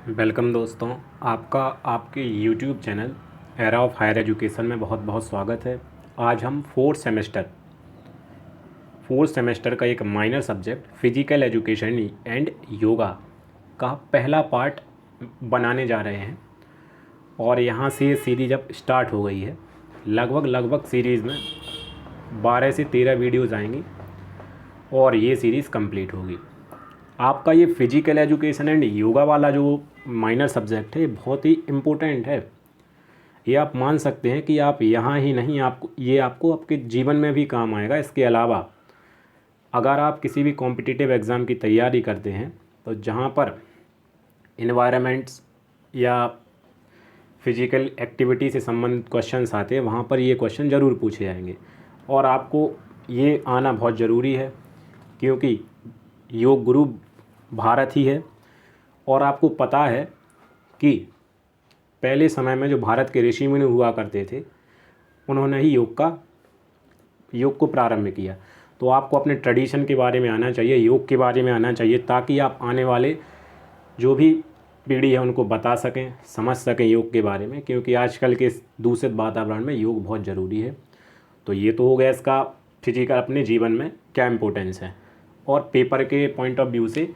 Welcome दोस्तों। आपका आपके YouTube channel era of higher education में बहुत बहुत स्वागत है। आज हम फोर्थ सेमेस्टर का एक minor subject physical education and yoga का पहला पार्ट बनाने जा रहे हैं। और यहाँ से ये सीरीज़ अब स्टार्ट हो गई है। लगभग सीरीज़ में 12 से 13 वीडियोज़ आएंगी और ये सीरीज़ कंप्लीट होगी। आपका ये फिजिकल एजुकेशन एंड योगा वाला जो माइनर सब्जेक्ट है बहुत ही इम्पोर्टेंट है। ये आप मान सकते हैं कि आप यहाँ ही नहीं, आपको आपके जीवन में भी काम आएगा। इसके अलावा अगर आप किसी भी कॉम्पिटिटिव एग्ज़ाम की तैयारी करते हैं तो जहाँ पर इन्वायरमेंट्स या फिजिकल एक्टिविटी से संबंधित क्वेश्चंस आते हैं, वहाँ पर ये क्वेश्चन ज़रूर पूछे जाएंगे। और आपको ये आना बहुत ज़रूरी है क्योंकि योग गुरु भारत ही है। और आपको पता है कि पहले समय में जो भारत के ऋषि मुनि हुआ करते थे, उन्होंने ही योग को प्रारंभ किया। तो आपको अपने ट्रेडिशन के बारे में आना चाहिए, योग के बारे में आना चाहिए, ताकि आप आने वाले जो भी पीढ़ी है उनको बता सकें, समझ सकें योग के बारे में। क्योंकि आजकल के दूषित वातावरण में योग बहुत ज़रूरी है। तो ये तो हो गया इसका फिजिकल अपने जीवन में क्या इम्पोर्टेंस है। और पेपर के पॉइंट ऑफ व्यू से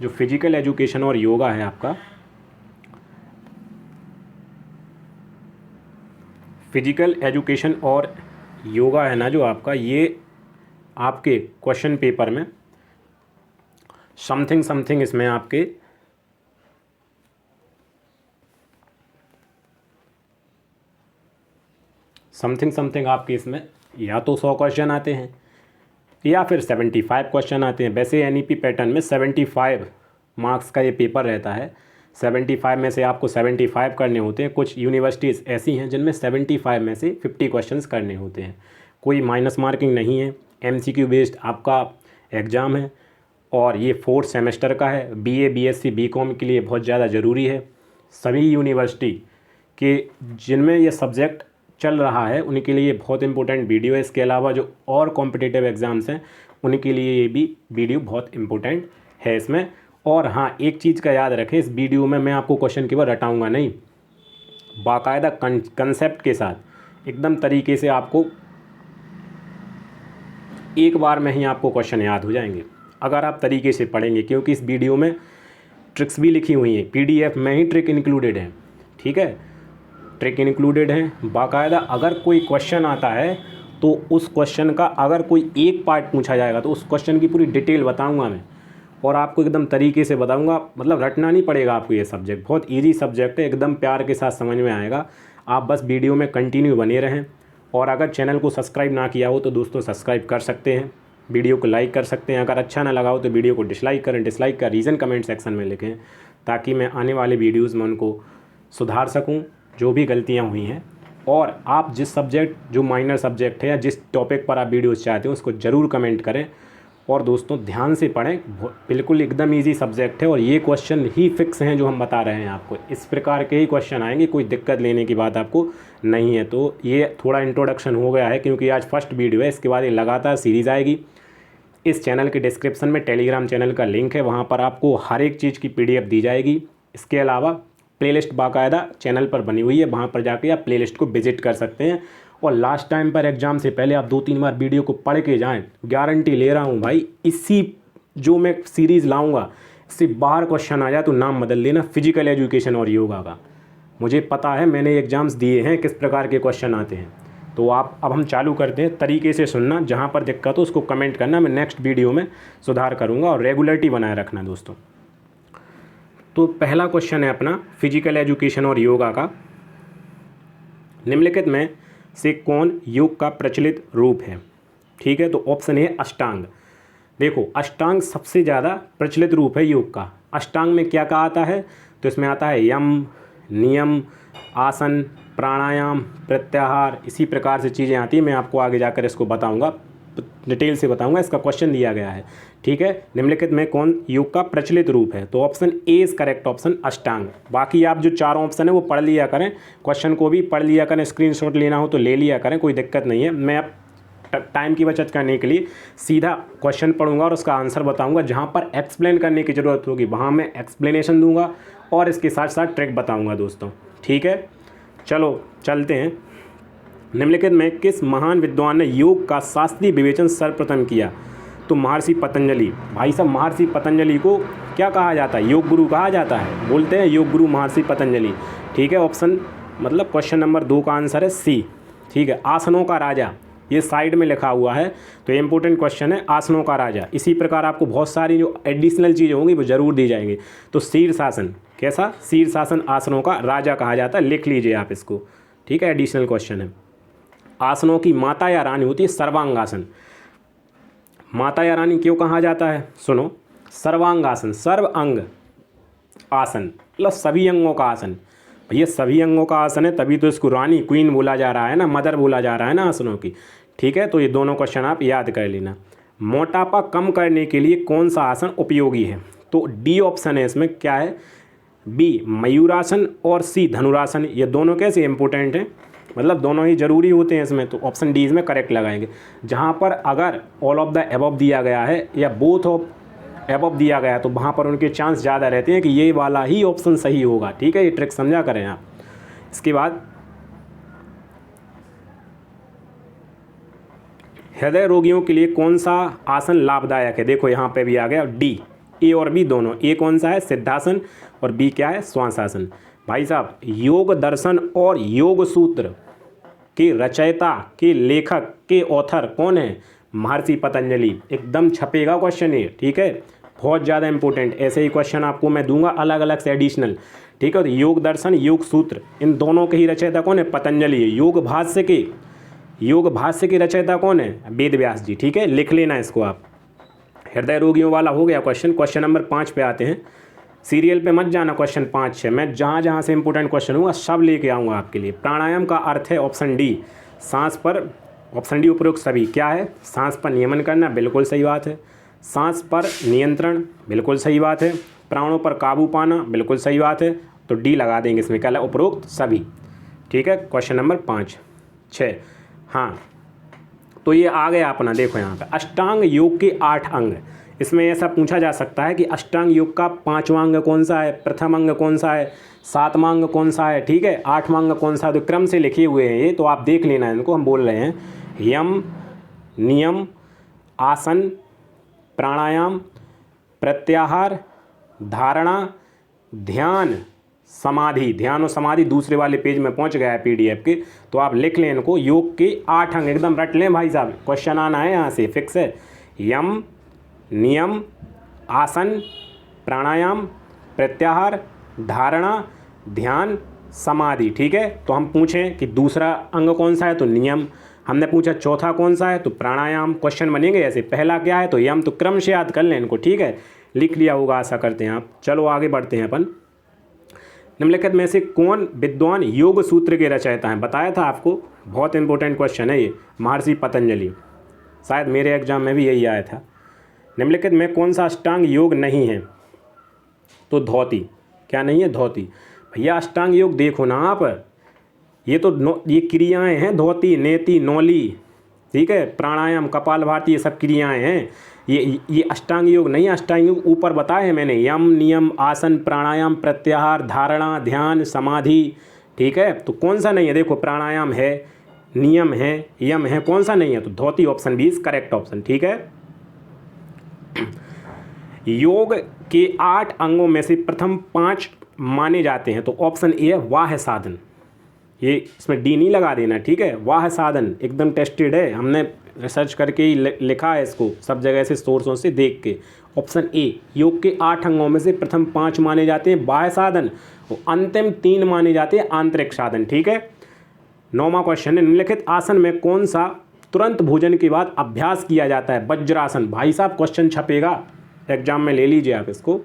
जो फिजिकल एजुकेशन और योगा है, आपका फिजिकल एजुकेशन और योगा है ना जो आपका, ये आपके क्वेश्चन पेपर में समथिंग इसमें आपके समथिंग आपके इसमें या तो 100 क्वेश्चन आते हैं या फिर 75 क्वेश्चन आते हैं। वैसे एनईपी पैटर्न में 75 मार्क्स का ये पेपर रहता है। 75 में से आपको 75 करने होते हैं। कुछ यूनिवर्सिटीज़ ऐसी हैं जिनमें 75 में से 50 क्वेश्चंस करने होते हैं। कोई माइनस मार्किंग नहीं है, एमसीक्यू बेस्ड आपका एग्ज़ाम है। और ये 4th सेमेस्टर का है। बीए, बीएससी, बीकॉम के लिए बहुत ज़्यादा ज़रूरी है। सभी यूनिवर्सिटी के जिनमें ये सब्जेक्ट चल रहा है उनके लिए बहुत इंपॉर्टेंट वीडियो है। इसके अलावा जो और कॉम्पिटिटिव एग्ज़ाम्स हैं उनके लिए ये भी वीडियो बहुत इंपॉर्टेंट है इसमें। और हाँ, एक चीज़ का याद रखें, इस वीडियो में मैं आपको क्वेश्चन केवल रटाऊंगा नहीं, बाकायदा कंसेप्ट के साथ एकदम तरीके से आपको एक बार में ही आपको क्वेश्चन याद हो जाएंगे अगर आप तरीके से पढ़ेंगे। क्योंकि इस वीडियो में ट्रिक्स भी लिखी हुई हैं, पीडीएफ में ही ट्रिक इंक्लूडेड है। ठीक है, ट्रिक इंक्लूडेड है बाकायदा। अगर कोई क्वेश्चन आता है तो उस क्वेश्चन का अगर कोई एक पार्ट पूछा जाएगा तो उस क्वेश्चन की पूरी डिटेल बताऊंगा मैं और आपको एकदम तरीके से बताऊंगा। मतलब रटना नहीं पड़ेगा आपको। ये सब्जेक्ट बहुत इजी सब्जेक्ट है, एकदम प्यार के साथ समझ में आएगा। आप बस वीडियो में कंटिन्यू बने रहें। और अगर चैनल को सब्सक्राइब ना किया हो तो दोस्तों सब्सक्राइब कर सकते हैं, वीडियो को लाइक कर सकते हैं। अगर अच्छा ना लगा हो तो वीडियो को डिसलाइक करें। डिसलाइक का रीज़न कमेंट सेक्शन में लिखें ताकि मैं आने वाले वीडियोज़ में उनको सुधार सकूँ जो भी गलतियाँ हुई हैं। और आप जिस सब्जेक्ट जो माइनर सब्जेक्ट है या जिस टॉपिक पर आप वीडियोस चाहते हो उसको ज़रूर कमेंट करें। और दोस्तों ध्यान से पढ़ें, बिल्कुल एकदम इजी सब्जेक्ट है। और ये क्वेश्चन ही फिक्स हैं जो हम बता रहे हैं आपको। इस प्रकार के ही क्वेश्चन आएंगे, कोई दिक्कत लेने की बात आपको नहीं है। तो ये थोड़ा इंट्रोडक्शन हो गया है क्योंकि आज फर्स्ट वीडियो है। इसके बाद ये लगातार सीरीज़ आएगी। इस चैनल के डिस्क्रिप्शन में टेलीग्राम चैनल का लिंक है, वहाँ पर आपको हर एक चीज़ की PDF दी जाएगी। इसके अलावा प्लेलिस्ट बाकायदा चैनल पर बनी हुई है, वहाँ पर जाके आप प्लेलिस्ट को विजिट कर सकते हैं। और लास्ट टाइम पर एग्ज़ाम से पहले आप 2-3 बार वीडियो को पढ़ के जाएं। गारंटी ले रहा हूँ भाई, इसी जो मैं सीरीज़ लाऊंगा इससे बाहर क्वेश्चन आ जाए तो नाम बदल देना फिजिकल एजुकेशन और योगा का। मुझे पता है, मैंने एग्ज़ाम्स दिए हैं, किस प्रकार के क्वेश्चन आते हैं। तो आप अब हम चालू करते हैं। तरीके से सुनना, जहाँ पर दिक्कत हो उसको कमेंट करना, मैं नेक्स्ट वीडियो में सुधार करूँगा। और रेगुलरिटी बनाए रखना दोस्तों। तो पहला क्वेश्चन है अपना फिजिकल एजुकेशन और योगा का। निम्नलिखित में से कौन योग का प्रचलित रूप है? ठीक है, तो ऑप्शन है अष्टांग। देखो, अष्टांग सबसे ज़्यादा प्रचलित रूप है योग का। अष्टांग में क्या क्या आता है? तो इसमें आता है यम, नियम, आसन, प्राणायाम, प्रत्याहार, इसी प्रकार से चीज़ें आती हैं। मैं आपको आगे जाकर इसको बताऊंगा, डिटेल से बताऊंगा। इसका क्वेश्चन दिया गया है। ठीक है, निम्नलिखित में कौन योग का प्रचलित रूप है? तो option A is correct option, अष्टांग। बाकी आप जो चारों ऑप्शन है वो पढ़ लिया करें, क्वेश्चन को भी पढ़ लिया करें, स्क्रीनशॉट लेना हो तो ले लिया करें, कोई दिक्कत नहीं है। मैं अब टाइम की बचत करने के लिए सीधा क्वेश्चन पढ़ूंगा और उसका आंसर बताऊंगा। जहां पर एक्सप्लेन करने की ज़रूरत होगी वहां मैं एक्सप्लेनेशन दूंगा और इसके साथ साथ ट्रिक बताऊंगा दोस्तों, ठीक है। चलो चलते हैं। निम्नलिखित में किस महान विद्वान ने योग का शास्त्रीय विवेचन सर्वप्रथम किया? तो महर्षि पतंजलि। भाई साहब महर्षि पतंजलि को क्या कहा जाता है? योग गुरु कहा जाता है, बोलते हैं योग गुरु महर्षि पतंजलि, ठीक है। ऑप्शन मतलब क्वेश्चन नंबर 2 का आंसर है सी, ठीक है। आसनों का राजा, ये साइड में लिखा हुआ है, तो ये इंपॉर्टेंट क्वेश्चन है, आसनों का राजा। इसी प्रकार आपको बहुत सारी जो एडिशनल चीज़ें होंगी वो ज़रूर दी जाएंगी। तो शीर्षासन, कैसा? शीर्षासन आसनों का राजा कहा जाता है, लिख लीजिए आप इसको, ठीक है, एडिशनल क्वेश्चन है। आसनों की माता या रानी होती है सर्वांगासन। माता या रानी क्यों कहा जाता है? सुनो, सर्वांगासन, सर्व अंग आसन मतलब सभी अंगों का आसन। भैया सभी अंगों का आसन है, तभी तो इसको रानी, क्वीन बोला जा रहा है ना, मदर बोला जा रहा है ना आसनों की, ठीक है। तो ये दोनों क्वेश्चन आप याद कर लेना। मोटापा कम करने के लिए कौन सा आसन उपयोगी है? तो डी ऑप्शन है इसमें, क्या है? बी मयूरासन और सी धनुरासन। ये दोनों कैसे इंपॉर्टेंट हैं, मतलब दोनों ही जरूरी होते हैं इसमें, तो ऑप्शन डी इसमें करेक्ट लगाएंगे। जहाँ पर अगर ऑल ऑफ द एबव दिया गया है या बोथ ऑफ एबव दिया गया है तो वहाँ पर उनके चांस ज़्यादा रहते हैं कि ये वाला ही ऑप्शन सही होगा, ठीक है। ये ट्रिक समझा करें आप। इसके बाद हृदय रोगियों के लिए कौन सा आसन लाभदायक है? देखो यहाँ पे भी आ गया डी, ए और बी दोनों। ए कौन सा है? सिद्धासन, और बी क्या है? श्वासासन। भाई साहब योग दर्शन और योग सूत्र के रचयिता के लेखक के ऑथर कौन है? महर्षि पतंजलि। एकदम छपेगा क्वेश्चन ये, ठीक है, बहुत ज़्यादा इंपॉर्टेंट। ऐसे ही क्वेश्चन आपको मैं दूंगा अलग अलग से एडिशनल, ठीक है। तो योग दर्शन योग सूत्र इन दोनों के ही रचयिता कौन है? पतंजलि है। योग भाष्य के रचयिता कौन है? वेद व्यास जी, ठीक है, लिख लेना इसको आप। हृदय रोगियों वाला हो गया क्वेश्चन। क्वेश्चन नंबर 5 पे आते हैं। सीरियल पे मत जाना, क्वेश्चन 5 6 मैं जहाँ जहाँ से इंपॉर्टेंट क्वेश्चन होगा सब लेके आऊँगा आपके लिए। प्राणायाम का अर्थ है ऑप्शन डी सांस पर, ऑप्शन डी उपरोक्त सभी क्या है? सांस पर नियमन करना, बिल्कुल सही बात है। सांस पर नियंत्रण, बिल्कुल सही बात है। प्राणों पर काबू पाना, बिल्कुल सही बात है। तो डी लगा देंगे इसमें, क्या है? उपरोक्त सभी, ठीक है। क्वेश्चन नंबर 5 6, हाँ तो ये आ गया अपना। देखो यहाँ पे अष्टांग योग के 8 अंग। इसमें ऐसा पूछा जा सकता है कि अष्टांग योग का 5वां अंग कौन सा है, प्रथम अंग कौन सा है, 7वां अंग कौन सा है, ठीक है, 8वां अंग कौन सा है। तो क्रम से लिखे हुए हैं ये, तो आप देख लेना इनको। हम बोल रहे हैं यम, नियम, आसन, प्राणायाम, प्रत्याहार, धारणा, ध्यान, समाधि। ध्यान और समाधि दूसरे वाले पेज में पहुंच गया है पीडीएफ के, तो आप लिख लें इनको। योग के 8 अंग एकदम रट लें भाई साहब, क्वेश्चन आना है यहाँ से फिक्स है। यम, नियम, आसन, प्राणायाम, प्रत्याहार, धारणा, ध्यान, समाधि, ठीक है। तो हम पूछें कि दूसरा अंग कौन सा है, तो नियम। हमने पूछा चौथा कौन सा है, तो प्राणायाम। क्वेश्चन बनेंगे ऐसे, पहला क्या है, तो यम। तो क्रम से याद कर लें इनको, ठीक है, लिख लिया होगा आशा करते हैं आप। चलो आगे बढ़ते हैं अपन। निम्नलिखित में से कौन विद्वान योग सूत्र के रचयिता हैं? बताया था आपको, बहुत इंपॉर्टेंट क्वेश्चन है ये। महर्षि पतंजलि, शायद मेरे एग्जाम में भी यही आया था। निम्नलिखित में कौन सा अष्टांग योग नहीं है? तो धौती। क्या नहीं है? धौती। भैया अष्टांग योग देखो ना आप, ये तो ये क्रियाएं हैं, धौती, नेति, नौली, ठीक है, प्राणायाम, कपालभाति, ये सब क्रियाएं हैं। ये अष्टांग योग नहीं है। अष्टांग योग ऊपर बताए हैं मैंने, यम, नियम, आसन, प्राणायाम, प्रत्याहार, धारणा, ध्यान, समाधि, ठीक है। तो कौन सा नहीं है? देखो प्राणायाम है, नियम है, यम है, कौन सा नहीं है? तो धौती, option B is correct option, ठीक है। योग के 8 अंगों में से प्रथम 5 माने जाते हैं, तो ऑप्शन ए है वाह साधन। ये इसमें डी नहीं लगा देना, ठीक है। वाह साधन एकदम टेस्टेड है, हमने रिसर्च करके ही लिखा है इसको, सब जगह से सोर्सों से देख के। ऑप्शन ए, योग के 8 अंगों में से प्रथम 5 माने जाते हैं बाह्य साधन, और अंतिम 3 माने जाते हैं आंतरिक साधन, ठीक है। 9वां क्वेश्चन है, निम्नलिखित आसन में कौन सा तुरंत भोजन के बाद अभ्यास किया जाता है? वज्रासन। भाई साहब क्वेश्चन छपेगा एग्जाम में, ले लीजिए आप इसको।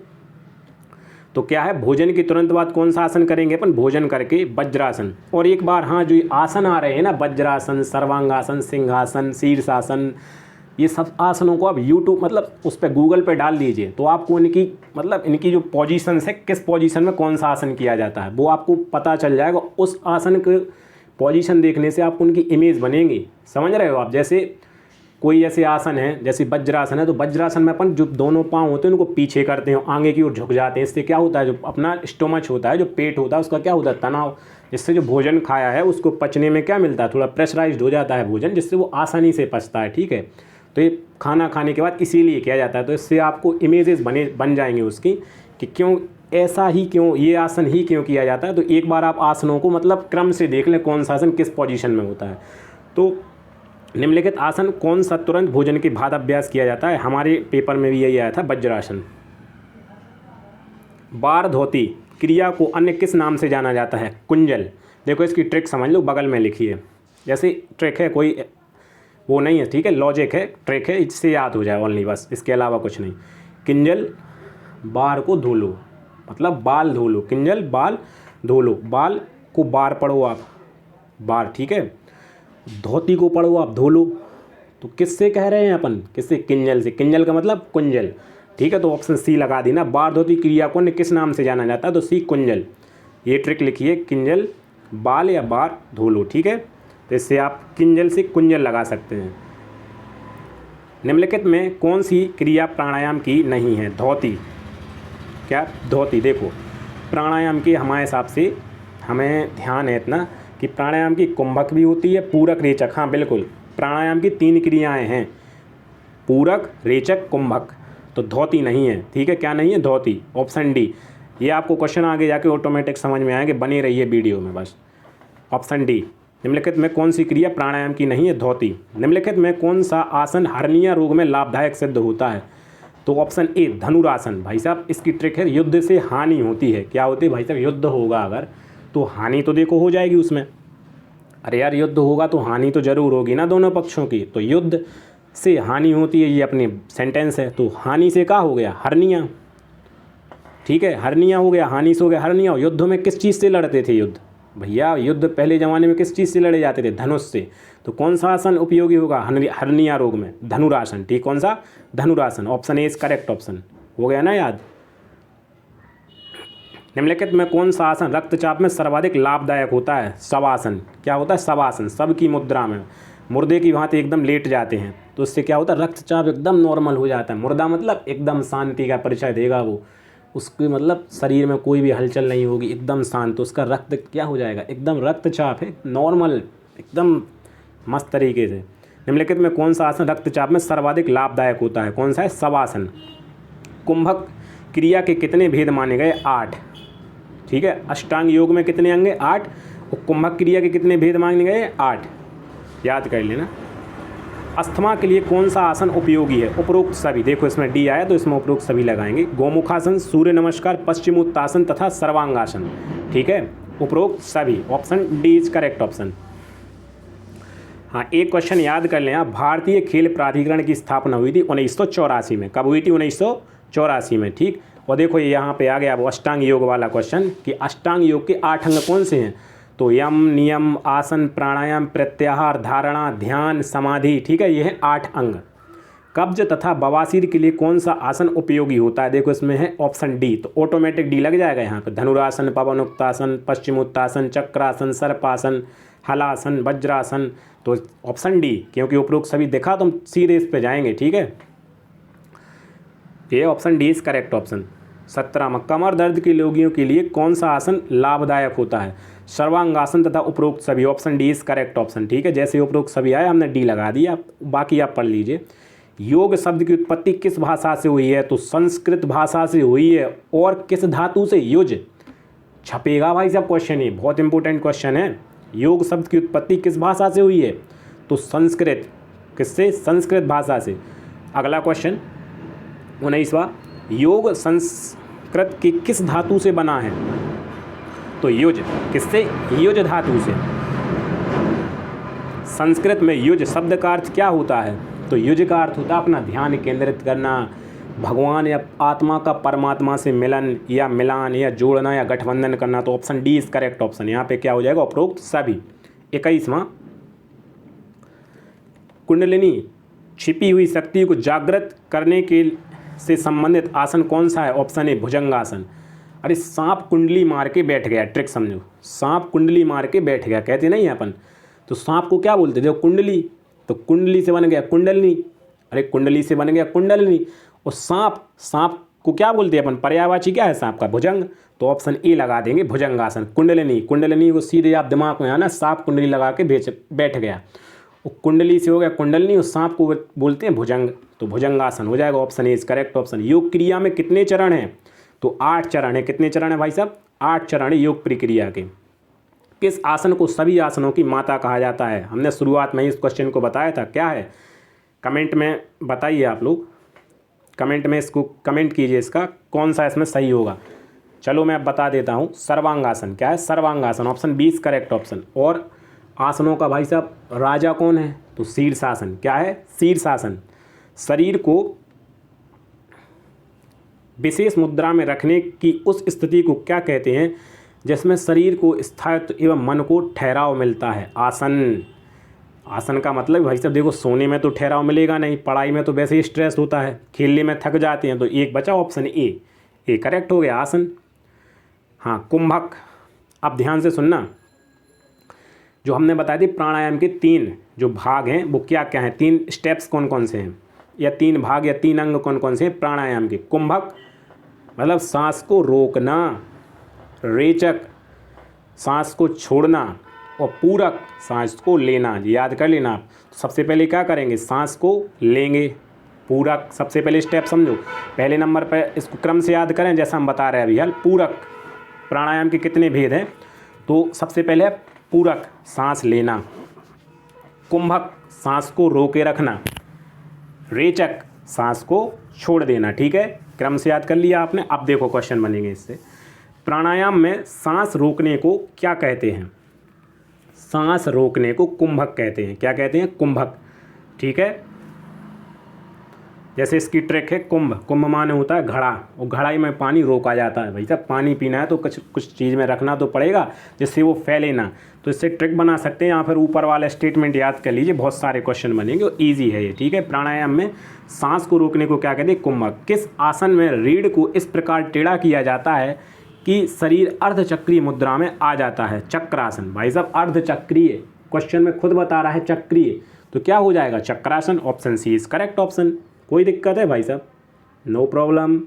तो क्या है, भोजन के तुरंत बाद कौन सा आसन करेंगे अपन? भोजन करके वज्रासन। और एक बार हाँ, जो आसन आ रहे हैं ना, वज्रासन, सर्वांगासन, सिंहासन, शीर्षासन, ये सब आसनों को आप यूट्यूब मतलब उस पर गूगल पे डाल दीजिए, तो आपको इनकी मतलब इनकी जो पोजीशन है, किस पोजीशन में कौन सा आसन किया जाता है, वो आपको पता चल जाएगा। उस आसन के पोजीशन देखने से आपको उनकी इमेज बनेगी, समझ रहे हो आप। जैसे कोई ऐसे आसन है जैसे वज्रासन है, तो वज्रासन में अपन जो दोनों पाँव होते हैं उनको पीछे करते हैं, आगे की ओर झुक जाते हैं। इससे क्या होता है, जो अपना स्टोमच होता है, जो पेट होता है, उसका क्या होता है, तनाव, जिससे जो भोजन खाया है उसको पचने में क्या मिलता है, थोड़ा प्रेशराइज्ड हो जाता है भोजन, जिससे वो आसानी से पचता है। ठीक है, तो ये खाना खाने के बाद इसीलिए किया जाता है। तो इससे आपको इमेजेस बन जाएंगे उसकी कि क्यों ऐसा ही, क्यों ये आसन ही क्यों किया जाता है। तो एक बार आप आसनों को मतलब क्रम से देख लें, कौन सा आसन किस पोजीशन में होता है। तो निम्नलिखित आसन कौन सा तुरंत भोजन के बाद अभ्यास किया जाता है, हमारे पेपर में भी यही आया था, वज्रासन। बार धोती क्रिया को अन्य किस नाम से जाना जाता है, कुंजल। देखो इसकी ट्रिक समझ लो, बगल में लिखी है, जैसे ट्रिक है, कोई वो नहीं है, ठीक है, लॉजिक है, ट्रिक है, इससे याद हो जाए ओनली, बस इसके अलावा कुछ नहीं। किंजल बार को धो लो, मतलब बाल धो लो, किंजल बाल धो लो, बाल को बार पढ़ो आप, बार, ठीक है, धोती को पढ़ो आप धो लो। तो किससे कह रहे हैं अपन, किससे, किंजल से। किंजल का मतलब कुंजल, ठीक है, तो ऑप्शन सी लगा दी ना। बार धोती क्रिया को किस नाम से जाना जाता है, तो सी कुंजल। ये ट्रिक लिखिए, किंजल बाल या बार धो लो, ठीक है, तो इससे आप किंजल से कुंजल लगा सकते हैं। निम्नलिखित में कौन सी क्रिया प्राणायाम की नहीं है, धोती, क्या धोती। देखो प्राणायाम की हमारे हिसाब से हमें ध्यान है इतना कि प्राणायाम की कुंभक भी होती है, पूरक, रेचक। हाँ बिल्कुल, प्राणायाम की 3 क्रियाएं हैं, पूरक, रेचक, कुंभक, तो धोती नहीं है। ठीक है, क्या नहीं है, धोती, ऑप्शन डी। ये आपको क्वेश्चन आगे जाके ऑटोमेटिक समझ में आएंगे, बने रहिए वीडियो में बस। ऑप्शन डी, निम्नलिखित में कौन सी क्रिया प्राणायाम की नहीं है, धोती। निम्नलिखित में कौन सा आसन हर्निया रोग में लाभदायक सिद्ध होता है, तो ऑप्शन ए धनुरासन। भाई साहब इसकी ट्रिक है, युद्ध से हानि होती है, क्या होती है भाई साहब, युद्ध होगा अगर तो हानि तो देखो हो जाएगी उसमें। अरे यार युद्ध होगा तो हानि तो जरूर होगी ना दोनों पक्षों की, तो युद्ध से हानि होती है, ये अपनी सेंटेंस है, तो हानि से क्या हो गया, हर्निया। ठीक है, हर्निया हो गया, हानि से हो गया हर्निया। युद्ध में किस चीज़ से लड़ते थे युद्ध, भैया युद्ध पहले ज़माने में किस चीज़ से लड़े जाते थे, धनुष से। तो कौन सा आसन उपयोगी होगा हर्निया रोग में, धनुरासन। ठीक, कौन सा, धनुरासन, option A is correct option, हो गया ना याद। निम्नलिखित में कौन सा आसन रक्तचाप में सर्वाधिक लाभदायक होता है, शवासन। क्या होता है, शवासन, सब की मुद्रा में मुर्दे की भांति एकदम लेट जाते हैं, तो इससे क्या होता है, रक्तचाप एकदम नॉर्मल हो जाता है। मुर्दा मतलब एकदम शांति का परिचय देगा वो, उसके मतलब शरीर में कोई भी हलचल नहीं होगी, एकदम शांत, तो उसका रक्त क्या हो जाएगा, एकदम रक्तचाप है नॉर्मल, एकदम मस्त तरीके से। निम्नलिखित में कौन सा आसन रक्तचाप में सर्वाधिक लाभदायक होता है, कौन सा है, शवासन। कुंभक क्रिया के कितने भेद माने गए, 8। ठीक है, अष्टांग योग में कितने अंग, 8, और कुंभक क्रिया के कितने भेद माने गए, 8, याद कर लेना। अस्थमा के लिए कौन सा आसन उपयोगी है, उपरोक्त सभी। देखो इसमें डी आया तो इसमें उपरोक्त सभी लगाएंगे, गोमुखासन, सूर्य नमस्कार, पश्चिमोत्तासन तथा सर्वांगासन। ठीक है, उपरोक्त सभी, option D is correct option. हाँ, एक क्वेश्चन याद कर लें आप, भारतीय खेल प्राधिकरण की स्थापना हुई थी 1984 में, कब हुई थी, 1984 में। ठीक, और देखो यहाँ पे आ गया वो अष्टांग योग वाला क्वेश्चन कि अष्टांग योग के 8 अंग कौन से हैं, तो यम, नियम, आसन, प्राणायाम, प्रत्याहार, धारणा, ध्यान, समाधि। ठीक है, ये है 8 अंग। कब्ज तथा बवासीर के लिए कौन सा आसन उपयोगी होता है, देखो इसमें है ऑप्शन डी, तो ऑटोमेटिक डी लग जाएगा यहाँ पे, धनुरासन, पवनोत्तासन, पश्चिमोत्तासन, चक्रासन, सर्पासन, हलासन, वज्रासन, तो ऑप्शन डी, क्योंकि उपरोक्त सभी देखा तो हम सीधे इस पे जाएंगे। ठीक है, ये option D is correct option. 17 कमर दर्द के रोगियों के लिए कौन सा आसन लाभदायक होता है, सर्वांगासन तथा उपरोक्त सभी, option D is correct option. ठीक है, जैसे उपरोक्त सभी आए हमने डी लगा दिया, बाकी आप पढ़ लीजिए। योग शब्द की उत्पत्ति किस भाषा से हुई है, तो संस्कृत भाषा से हुई है, और किस धातु से, युज। छपेगा भाई साहब क्वेश्चन, ये बहुत इंपॉर्टेंट क्वेश्चन है। योग शब्द की उत्पत्ति किस भाषा से हुई है, तो संस्कृत, किससे, संस्कृत भाषा से। अगला क्वेश्चन 19वां, योग संस्कृत की किस धातु से बना है, तो युज, किससे, युज धातु से। संस्कृत में युज शब्द का अर्थ क्या होता है, तो युज का अर्थ होता है अपना ध्यान केंद्रित करना, भगवान या आत्मा का परमात्मा से मिलन या मिलान या जोड़ना या गठबंधन करना, तो option D is correct option. यहाँ पे क्या हो जाएगा, उपरोक्त सभी। 21वां, कुंडलिनी छिपी हुई शक्ति को जागृत करने के से संबंधित आसन कौन सा है, ऑप्शन ए भुजंगासन। अरे सांप कुंडली मार के बैठ गया, ट्रिक समझो, सांप कुंडली मार के बैठ गया, कहते नहीं अपन, तो सांप को क्या बोलते थे, कुंडली, तो कुंडली से बन गया कुंडलनी, अरे कुंडली से बन गया कुंडलनी। और सांप, सांप को क्या बोलते हैं अपन, पर्यायवाची क्या है सांप का, भुजंग। तो ऑप्शन ए लगा देंगे भुजंगासन। कुंडलिनी, कुंडलिनी को सीधे आप दिमाग में आना, सांप कुंडली लगा के बैठ गया, वो कुंडली से हो गया कुंडलिनी, और सांप को बोलते हैं भुजंग, तो भुजंगासन हो जाएगा। Option A is correct option. योग क्रिया में कितने चरण हैं, तो 8 चरण है। कितने चरण है भाई साहब, 8 चरण है योग प्रक्रिया के। किस आसन को सभी आसनों की माता कहा जाता है, हमने शुरुआत में ही इस क्वेश्चन को बताया था, क्या है, कमेंट में बताइए आप लोग, कमेंट में इसको कमेंट कीजिए इसका कौन सा इसमें सही होगा। चलो मैं अब बता देता हूँ, सर्वांगासन। क्या है, सर्वांगासन, ऑप्शन 20 करेक्ट ऑप्शन। और आसनों का भाई साहब राजा कौन है, तो शीर्षासन। क्या है, शीर्षासन। शरीर को विशेष मुद्रा में रखने की उस स्थिति को क्या कहते हैं जिसमें शरीर को स्थायित्व एवं मन को ठहराव मिलता है, आसन। आसन का मतलब भाई साहब देखो, सोने में तो ठहराव मिलेगा नहीं, पढ़ाई में तो वैसे ही स्ट्रेस होता है, खेलने में थक जाते हैं, तो एक बचा ऑप्शन ए करेक्ट हो गया आसन। हाँ, कुंभक। अब ध्यान से सुनना, जो हमने बताया थी प्राणायाम के 3 जो भाग हैं वो क्या क्या हैं, 3 स्टेप्स कौन कौन से हैं, या 3 भाग या 3 अंग कौन कौन से हैं प्राणायाम के। कुंभक मतलब सांस को रोकना, रेचक सांस को छोड़ना, और पूरक सांस को लेना। याद कर लेना आप, सबसे पहले क्या करेंगे, सांस को लेंगे, पूरक सबसे पहले स्टेप समझो, पहले नंबर पर इसको क्रम से याद करें जैसा हम बता रहे हैं अभी। हाल पूरक प्राणायाम के कितने भेद हैं, तो सबसे पहले है पूरक सांस लेना, कुंभक सांस को रोके रखना, रेचक सांस को छोड़ देना। ठीक है, क्रम से याद कर लिया आपने। अब देखो क्वेश्चन बनेंगे इससे, प्राणायाम में सांस रोकने को क्या कहते हैं, सांस रोकने को कुंभक कहते हैं। क्या कहते हैं, कुंभक। ठीक है, जैसे इसकी ट्रिक है कुंभ, कुंभ माने होता है घड़ा, और घड़ाई में पानी रोका जाता है। भाई साहब पानी पीना है तो कुछ चीज़ में रखना तो पड़ेगा जिससे वो फैले ना, तो इससे ट्रिक बना सकते हैं, या फिर ऊपर वाला स्टेटमेंट याद कर लीजिए, बहुत सारे क्वेश्चन बनेंगे और ईजी है ये। ठीक है, प्राणायाम में सांस को रोकने को क्या कहते हैं, कुंभक। किस आसन में रीढ़ को इस प्रकार टेढ़ा किया जाता है कि शरीर अर्धचक्रीय मुद्रा में आ जाता है, चक्रासन। भाई साहब अर्धचक्रीय, क्वेश्चन में खुद बता रहा है चक्रीय, तो क्या हो जाएगा, चक्रासन। Option C is correct option. कोई दिक्कत है भाई साहब, नो प्रॉब्लम।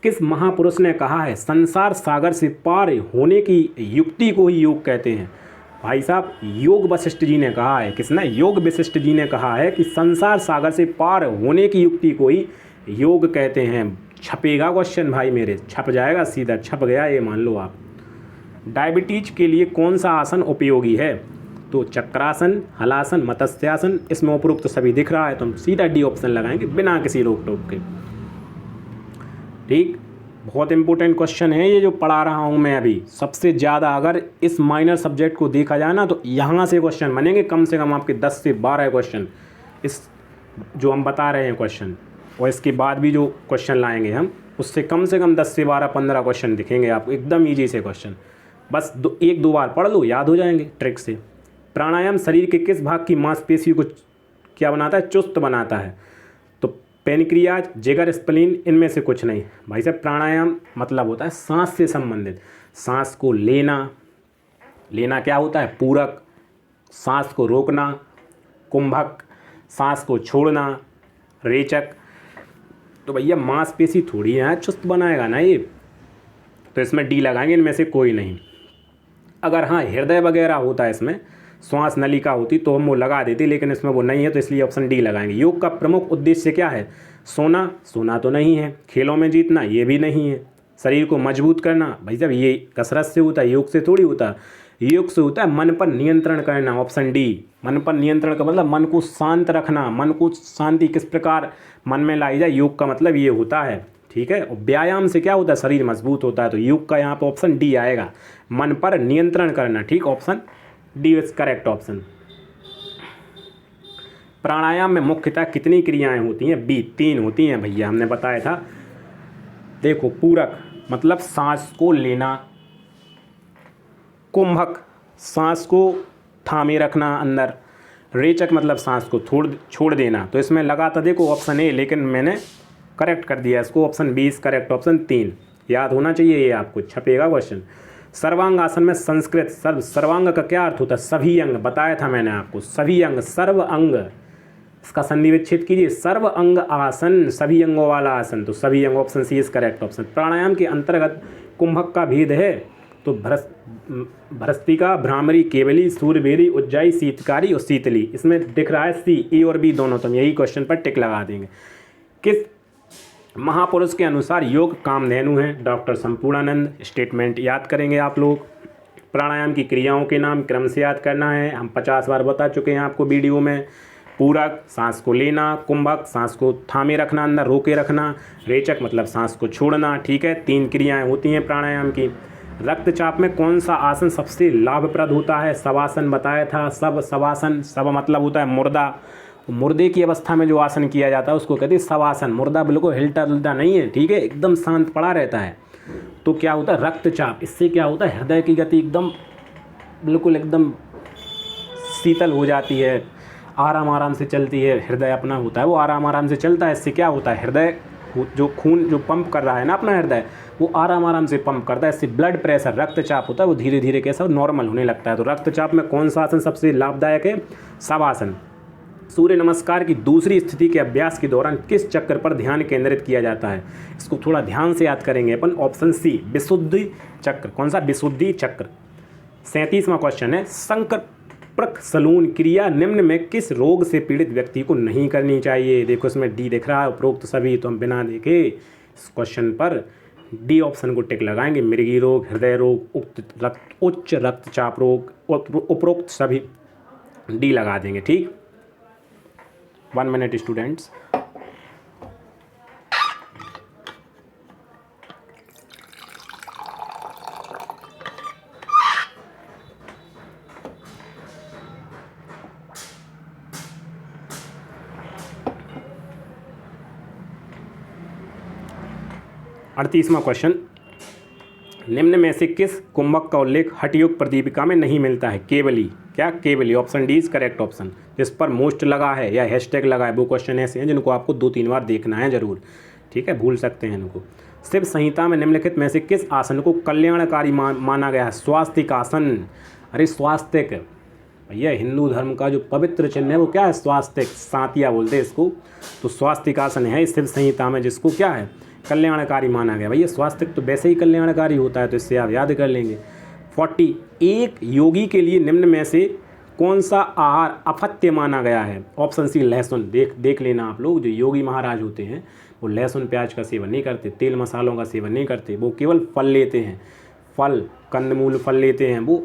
किस महापुरुष ने कहा है संसार सागर से पार होने की युक्ति को ही योग कहते हैं, भाई साहब योग वशिष्ठ जी ने कहा है। किसने, योग वशिष्ठ जी ने कहा है कि संसार सागर से पार होने की युक्ति को ही योग कहते हैं। छपेगा क्वेश्चन भाई मेरे, छप जाएगा, सीधा छप गया ये मान लो आप। डायबिटीज के लिए कौन सा आसन उपयोगी है, तो चक्रासन, हलासन, मत्स्यासन। इसमें उपरोक्त तो सभी दिख रहा है, तो हम सीधा डी ऑप्शन लगाएंगे बिना किसी रोक टोक के। ठीक, बहुत इंपॉर्टेंट क्वेश्चन है ये जो पढ़ा रहा हूँ मैं अभी। सबसे ज़्यादा अगर इस माइनर सब्जेक्ट को देखा जाए ना तो यहाँ से क्वेश्चन बनेंगे कम से कम आपके 10 से 12 क्वेश्चन, इस जो हम बता रहे हैं क्वेश्चन, और इसके बाद भी जो क्वेश्चन लाएंगे हम उससे कम से कम 10 से 12-15 क्वेश्चन दिखेंगे आपको, एकदम ईजी से क्वेश्चन। बस 1-2 बार पढ़ लो, याद हो जाएंगे ट्रिक से। प्राणायाम शरीर के किस भाग की मांसपेशी को क्या बनाता है, चुस्त बनाता है, तो पेनक्रियाज, जिगर, स्प्लीन, इनमें से कुछ नहीं। भाई साहब प्राणायाम मतलब होता है सांस से संबंधित, सांस को लेना, लेना क्या होता है, पूरक, सांस को रोकना, कुंभक, सांस को छोड़ना, रेचक। तो भैया मांसपेशी थोड़ी है चुस्त बनाएगा ना ये, तो इसमें डी लगाएंगे, इनमें से कोई नहीं। अगर हाँ हृदय वगैरह होता है, इसमें श्वास नलिका होती तो हम वो लगा देते, लेकिन इसमें वो नहीं है तो इसलिए ऑप्शन डी लगाएंगे। योग का प्रमुख उद्देश्य क्या है, सोना, सोना तो नहीं है, खेलों में जीतना ये भी नहीं है, शरीर को मजबूत करना, भाई साहब ये कसरत से होता है, योग से थोड़ी होता है। योग से होता है मन पर नियंत्रण करना, ऑप्शन डी। मन पर नियंत्रण का मतलब मन को शांत रखना, मन को शांति किस प्रकार मन में लाई जाए, योग का मतलब ये होता है। ठीक है, और व्यायाम से क्या होता है, शरीर मजबूत होता है, तो योग का यहाँ पर ऑप्शन डी आएगा, मन पर नियंत्रण करना। ठीक, option D is correct option. प्राणायाम में मुख्यतः कितनी क्रियाएं होती हैं, बी 3 होती हैं भैया, हमने बताया था। देखो पूरक मतलब सांस को लेना, कुंभक सांस को थामे रखना अंदर, रेचक मतलब सांस को छोड़ देना। तो इसमें लगा था देखो ऑप्शन ए, लेकिन मैंने करेक्ट कर दिया इसको, option B is correct option 3। याद होना चाहिए ये आपको, छपेगा क्वेश्चन। सर्वांग आसन में संस्कृत सर्वांग का क्या अर्थ होता है? सभी अंग, बताया था मैंने आपको, सभी अंग, सर्व अंग, इसका संधि विच्छेद कीजिए, सर्व अंग आसन, सभी अंगों वाला आसन, तो सभी अंग, option C is correct option. प्राणायाम के अंतर्गत कुंभक का भेद है, तो भ्रस्तिका, भ्रामरी, केवली, सूर्यभेदी, उज्जाई, शीतकारी और शीतली। इसमें दिख रहा है सी, ए और बी दोनों, तो हम यही क्वेश्चन पर टिक लगा देंगे। किस महापुरुष के अनुसार योग कामधेनु है? डॉक्टर संपूर्णानंद। स्टेटमेंट याद करेंगे आप लोग। प्राणायाम की क्रियाओं के नाम क्रम से याद करना है, हम 50 बार बता चुके हैं आपको वीडियो में। पूरक, सांस को लेना, कुंभक, सांस को थामे रखना, अंदर रोके रखना, रेचक मतलब सांस को छोड़ना, ठीक है। 3 क्रियाएं होती हैं प्राणायाम की। रक्तचाप में कौन सा आसन सबसे लाभप्रद होता है? शवासन बताया था, शवासन, शव मतलब होता है मुर्दा, मुर्दे की अवस्था में जो आसन किया जाता है उसको कहते हैं शवासन। मुर्दा बिल्कुल हिलता डुलता नहीं है, ठीक है, एकदम शांत पड़ा रहता है। तो क्या होता है? रक्तचाप, इससे क्या होता है? हृदय की गति एकदम बिल्कुल एकदम शीतल हो जाती है, आराम आराम से चलती है, हृदय अपना होता है वो आराम आराम से चलता है। इससे क्या होता है? हृदय जो खून जो पंप कर रहा है ना अपना हृदय, वो आराम आराम से पंप करता है। इससे ब्लड प्रेशर, रक्तचाप होता है वो धीरे धीरे कैसा नॉर्मल होने लगता है। तो रक्तचाप में कौन सा आसन सबसे लाभदायक है? शवासन। सूर्य नमस्कार की दूसरी स्थिति के अभ्यास के दौरान किस चक्र पर ध्यान केंद्रित किया जाता है? इसको थोड़ा ध्यान से याद करेंगे अपन। ऑप्शन सी, विशुद्धि चक्र। कौन सा? विशुद्धि चक्र। 37वां क्वेश्चन है, संकर्पक सलून क्रिया निम्न में किस रोग से पीड़ित व्यक्ति को नहीं करनी चाहिए? देखो इसमें डी दिख रहा है, उपरोक्त सभी, तो हम बिना देखे इस क्वेश्चन पर डी ऑप्शन को टिक लगाएंगे। मृगी रोग, हृदय रोग, उच्च रक्तचाप रोग, उपरोक्त सभी डी लगा देंगे, ठीक। 1 मिनट स्टूडेंट्स। अड़तीसवां क्वेश्चन, निम्न में से किस कुंभक का उल्लेख हठयोग प्रदीपिका में नहीं मिलता है? केवली। क्या? केवली। Option D is correct option. जिस पर मोस्ट लगा है या हैशटैग लगा है वो क्वेश्चन ऐसे हैं जिनको आपको 2-3 बार देखना है जरूर, ठीक है, भूल सकते हैं इनको। शिव संहिता में निम्नलिखित में से किस आसन को कल्याणकारी माना गया है? स्वास्तिक आसन। अरे स्वास्तिक भैया, हिंदू धर्म का जो पवित्र चिन्ह है वो क्या है? स्वास्तिक, सांतिया बोलते हैं इसको। तो स्वास्तिक आसन है शिव संहिता में, जिसको क्या है? कल्याणकारी माना गया। भैया स्वास्तिक तो वैसे ही कल्याणकारी होता है, तो इससे आप याद कर लेंगे। 40, एक योगी के लिए निम्न में से कौन सा आहार अपथ्य माना गया है? ऑप्शन सी, लहसुन। देख लेना आप लोग, जो योगी महाराज होते हैं वो लहसुन प्याज का सेवन नहीं करते, तेल मसालों का सेवन नहीं करते, वो केवल फल लेते हैं, फल कंदमूल फल लेते हैं वो,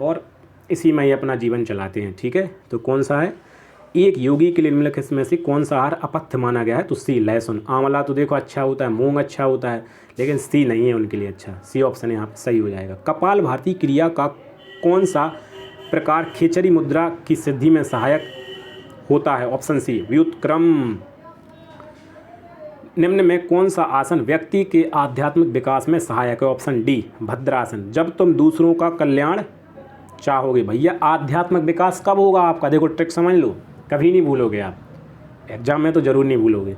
और इसी में ही अपना जीवन चलाते हैं, ठीक है। तो कौन सा है? एक योगी के लिए निम्नलिखित में से कौन सा आहार अपथ्य माना गया है? तो सी, लहसुन। आंवला तो देखो अच्छा होता है, मूंग अच्छा होता है, लेकिन सी नहीं है उनके लिए अच्छा। सी ऑप्शन यहाँ पर सही हो जाएगा। कपाल भारती क्रिया का कौन सा प्रकार खिचड़ी मुद्रा की सिद्धि में सहायक होता है? ऑप्शन सी, व्युत्क्रम। निम्न में कौन सा आसन व्यक्ति के आध्यात्मिक विकास में सहायक है? Option D, भद्रासन। जब तुम दूसरों का कल्याण चाहोगे। भैया आध्यात्मिक विकास कब होगा आपका? देखो ट्रिक समझ लो, कभी नहीं भूलोगे आप, एग्जाम में तो ज़रूर नहीं भूलोगे,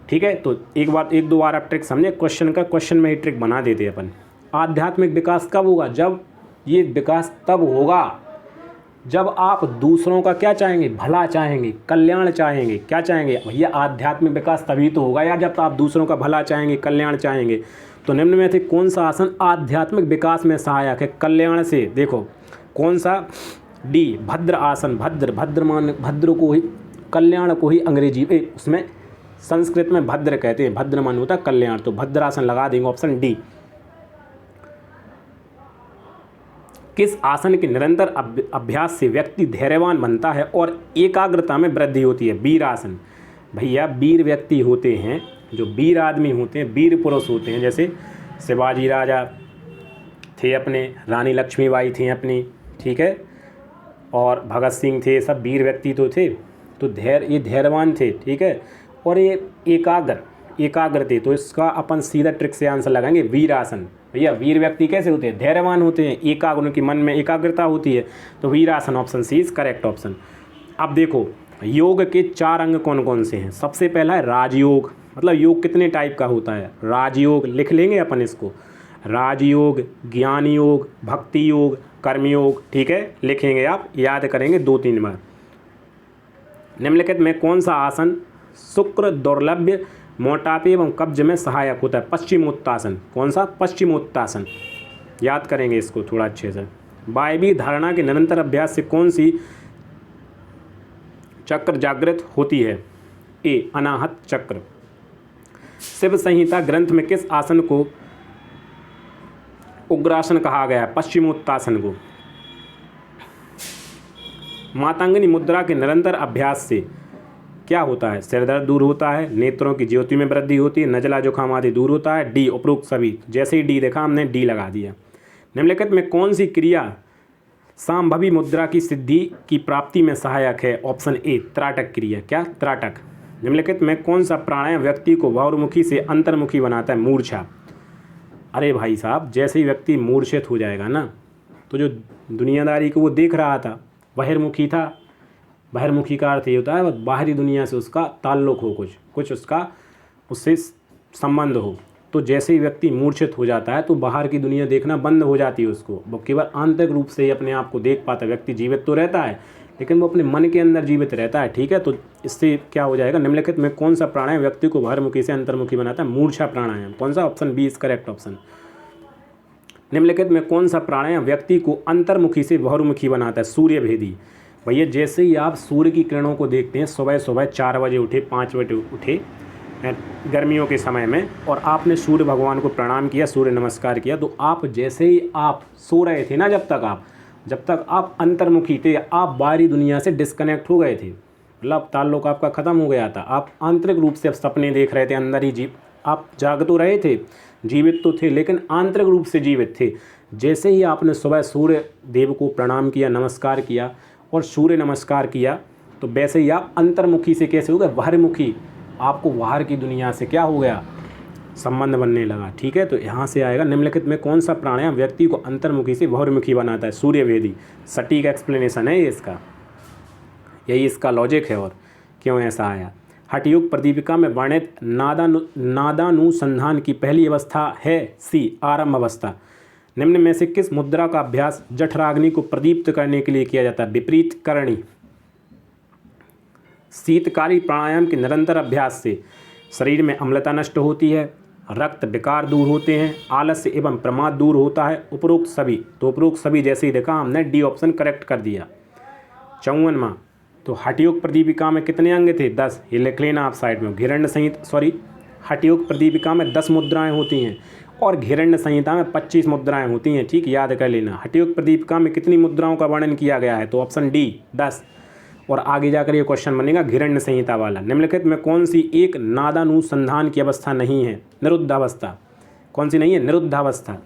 ठीक है। तो एक दो बार आप ट्रिक समझे, क्वेश्चन में ही ट्रिक बना देते अपन। आध्यात्मिक विकास कब होगा? जब ये विकास तब होगा जब आप दूसरों का क्या चाहेंगे? भला चाहेंगे, कल्याण चाहेंगे। क्या चाहेंगे भैया? आध्यात्मिक विकास तभी तो होगा यार, जब आप दूसरों का भला चाहेंगे, कल्याण चाहेंगे। तो निम्न में से कौन सा आसन आध्यात्मिक विकास में सहायक है कल्याण से? देखो कौन सा? डी, भद्र आसन। भद्र को ही, कल्याण को ही अंग्रेजी उसमें संस्कृत में भद्र कहते हैं, भद्र मान होता है कल्याण, तो भद्रासन लगा देंगे, ऑप्शन डी। किस आसन के निरंतर अभ्यास से व्यक्ति धैर्यवान बनता है और एकाग्रता में वृद्धि होती है? वीर आसन। भैया वीर व्यक्ति होते हैं, जो वीर आदमी होते हैं, वीर पुरुष होते हैं, जैसे शिवाजी राजा थे अपने, रानी लक्ष्मीबाई थी अपनी, ठीक है, और भगत सिंह थे, सब वीर व्यक्ति तो थे। तो ये धैर्यवान थे, ठीक है, और ये एकाग्र थे। तो इसका अपन सीधा ट्रिक से आंसर लगाएंगे, वीर आसन। भैया वीर व्यक्ति कैसे होते हैं? धैर्यवान होते हैं, एकाग्र, उनके मन में एकाग्रता होती है, तो वीर आसन option C is correct option. अब देखो योग के 4 अंग कौन कौन से हैं? सबसे पहला है राजयोग। मतलब योग कितने टाइप का होता है? राजयोग लिख लेंगे अपन इसको। राजयोग, ज्ञान योग, भक्ति योग, कर्मयोग। ठीक है, लिखेंगे आप, याद करेंगे 2-3 बार। निम्नलिखित में कौन सा आसन शुक्र दौर्लभ्य, मोटापे एवं कब्ज में सहायक होता है? पश्चिमोत्तासन। कौन सा? पश्चिमोत्तासन। याद करेंगे इसको थोड़ा अच्छे से। वायवीय धारणा के निरंतर अभ्यास से कौन सी चक्र जागृत होती है? ए अनाहत चक्र। शिव संहिता ग्रंथ में किस आसन को उग्रासन कहा गया है? पश्चिमोत्तासन को। मातंगनी मुद्रा के निरंतर अभ्यास से क्या होता है? सिर दर्द दूर होता है, नेत्रों की ज्योति में वृद्धि होती है, नजला जुकाम आदि दूर होता है। डी उपरोक्त सभी। जैसे ही डी देखा हमने डी लगा दिया। निम्नलिखित में कौन सी क्रिया सांभवी मुद्रा की सिद्धि की प्राप्ति में सहायक है? ऑप्शन ए त्राटक क्रिया। क्या? त्राटक। निम्नलिखित में कौन सा प्राणायाम व्यक्ति को बहुमुखी से अंतर्मुखी बनाता है? मूर्छा। अरे भाई साहब, जैसे ही व्यक्ति मूर्छित हो जाएगा ना, तो जो दुनियादारी को वो देख रहा था बहिर्मुखी था। बहिर्मुखी का अर्थ ये होता है बाहरी दुनिया से उसका ताल्लुक हो, कुछ उसका उससे संबंध हो। तो जैसे ही व्यक्ति मूर्छित हो जाता है तो बाहर की दुनिया देखना बंद हो जाती है उसको, वो केवल आंतरिक रूप से ही अपने आप को देख पाता है। व्यक्ति जीवित तो रहता है लेकिन वो अपने मन के अंदर जीवित रहता है। ठीक है, तो इससे क्या हो जाएगा? निम्नलिखित में कौन सा प्राणायाम व्यक्ति को बाहरमुखी से अंतर्मुखी बनाता है? मूर्छा प्राणायाम। कौन सा? Option B is correct option. निम्नलिखित में कौन सा प्राणायाम व्यक्ति को अंतर्मुखी से बाहरमुखी बनाता है? सूर्य भेदी। भैया जैसे ही आप सूर्य की किरणों को देखते हैं, सुबह सुबह 4 बजे उठे, 5 बजे उठे गर्मियों के समय में, और आपने सूर्य भगवान को प्रणाम किया, सूर्य नमस्कार किया, तो आप जैसे ही आप सो रहे थे ना, जब तक आप अंतर्मुखी थे, आप बाहरी दुनिया से डिस्कनेक्ट हो गए थे, मतलब ताल्लुक आपका ख़त्म हो गया था। आप आंतरिक रूप से अब सपने देख रहे थे, अंदर ही आप जाग तो रहे थे, जीवित तो थे, लेकिन आंतरिक रूप से जीवित थे। जैसे ही आपने सुबह सूर्य देव को प्रणाम किया, नमस्कार किया और सूर्य नमस्कार किया, तो वैसे ही आप अंतर्मुखी से कैसे हो गए? बाहरमुखी। आपको बाहर की दुनिया से क्या हो गया? संबंध बनने लगा। ठीक है, तो यहाँ से आएगा निम्नलिखित में कौन सा प्राणायाम व्यक्ति को अंतर्मुखी से बाहरमुखी बनाता है? सूर्यवेदी। सटीक एक्सप्लेनेशन है ये इसका, यही इसका लॉजिक है और क्यों ऐसा आया। हठयोग प्रदीपिका में वर्णित नादानुसंधान की पहली अवस्था है सी आरंभ अवस्था। निम्न में से किस मुद्रा का अभ्यास जठराग्नि को प्रदीप्त करने के लिए किया जाता है? विपरीत करणी। शीतकारी प्राणायाम के निरंतर अभ्यास से शरीर में अम्लता नष्ट होती है, रक्त विकार दूर होते हैं, आलस्य एवं प्रमाद दूर होता है। उपरोक्त सभी। तो उपरोक्त सभी जैसे ही देखा हमने डी ऑप्शन करेक्ट कर दिया। 54वां, तो हठयोग प्रदीपिका में कितने अंग थे? 10। ये लिख लेना आप साइड में। हिरण्य संहिता हठयोग प्रदीपिका में 10 मुद्राएं होती हैं और हिरण्य संहिता में 25 मुद्राएं होती हैं। ठीक, याद कर लेना। हठयोग प्रदीपिका में कितनी मुद्राओं का वर्णन किया गया है? तो ऑप्शन डी 10। और आगे जाकर ये क्वेश्चन बनेगा हिरण्य संहिता वाला। निम्नलिखित में कौन सी एक नादानुसंधान की अवस्था नहीं है? निरुद्धावस्था। कौन सी नहीं है? निरुद्धावस्था।